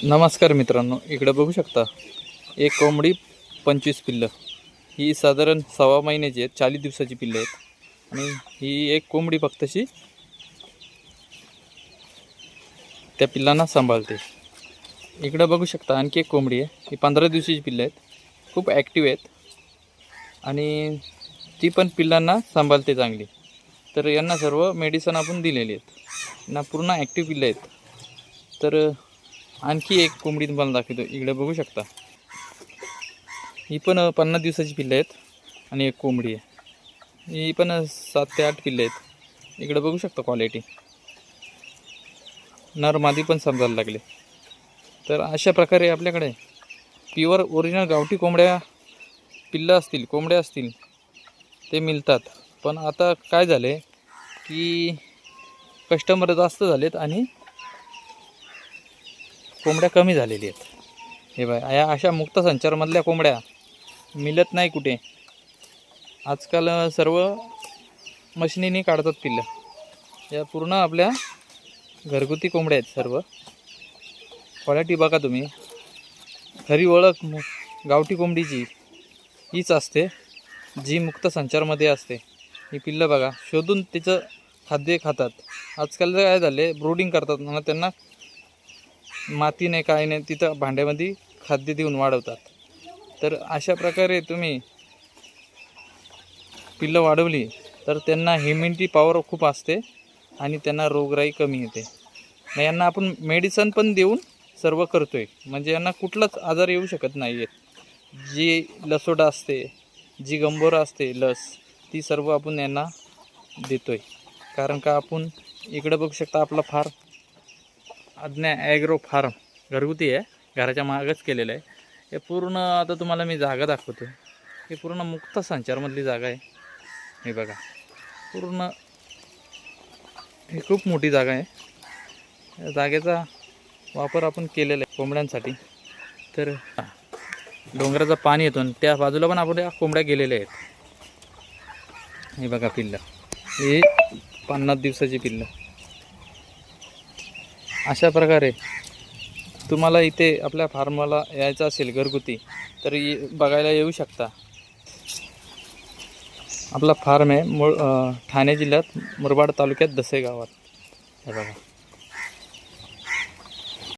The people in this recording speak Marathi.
नमस्कार मित्रांनो, इकडे बघू शकता एक कोंबडी 25 पिल्लं. ही साधारण 6 महिन्याची आहेत, 40 दिवसाची पिल्लं आहेत. आणि ही एक कोंबडी फक्तशी त्या पिल्लांना सांभाळते. इकडे बघू शकता आणखी एक कोंबडी आहे. ही 15 दिवसाची पिल्लं आहेत, खूप ॲक्टिव्ह आहेत आणि ती पण पिल्लांना सांभाळते चांगली. तर यांना सर्व मेडिसिन आपण दिलेली आहेत ना, पूर्ण ॲक्टिव्ह पिल्लं आहेत. तर आणखी एक कोंबडी तुम्हाला दाखवतो. इकडे बघू शकता ही पण 50 दिवसाची पिल्लं आहेत आणि एक कोंबडी आहे. ही पण 7 ते 8 पिल्लं आहेत. इकडे बघू शकता क्वालिटी, नर मादी पण समजायला लागले. तर अशा प्रकारे आपल्याकडे प्युअर ओरिजिनल गावठी कोंबड्या पिल्लं असतील, कोंबड्या असतील ते मिळतात. पण आता काय झाले की कस्टमर जास्त झालेत आणि कोंबड्या कमी झालेली आहेत. हे बघा, या अशा मुक्त संचारमधल्या कोंबड्या मिळत नाही कुठे. आजकाल सर्व मशिनीने काढतात पिल्लं. या पूर्ण आपल्या घरगुती कोंबड्या आहेत सर्व. क्वालिटी बघा तुम्ही. खरी ओळख गावठी कोंबडीची हीच असते, जी मुक्त संचारमध्ये असते. ही पिल्लं बघा, शोधून तिचं खाद्य खातात. आजकाल काय झाले, ब्रूडिंग करतात ना, त्यांना माती नाही काय नाही, तिथं भांड्यामध्ये खाद्य देऊन वाढवतात. तर अशा प्रकारे तुम्ही पिल्लं वाढवली तर त्यांना ह्युमिनिटी पॉवर खूप असते आणि त्यांना रोगराई कमी येते. यांना आपण मेडिसिन पण देऊन सर्व करतोय, म्हणजे यांना कुठलाच आजार येऊ शकत नाही आहेत. जी लसोटा असते, जी गंभोरा असते लस, ती सर्व आपण यांना देतोय. कारण का आपण इकडे बघू शकता आपला फार्म आज्ञा ॲग्रो फार्म घरगुती आहे, घराच्या मागच केलेलं आहे. हे पूर्ण आता तुम्हाला मी जागा दाखवतो. हे पूर्ण मुक्त संचारमधली जागा आहे. हे बघा, पूर्ण ही खूप मोठी जागा आहे. या जागेचा वापर आपण केलेला आहे कोंबड्यांसाठी. तर डोंगराचं पाणी येतो आणि त्या बाजूला पण आपण या कोंबड्या गेलेल्या आहेत. हे बघा पिल्लं, हे 50 दिवसाची पिल्लं. अशा प्रकारे तुम्हाला इथे आपल्या फार्मला यायचं असेल घरगुती तर बघायला येऊ शकता. आपला फार्म आहे ठाणे जिल्ह्यात मुरबाड तालुक्यात दसे गावात. हे बघा.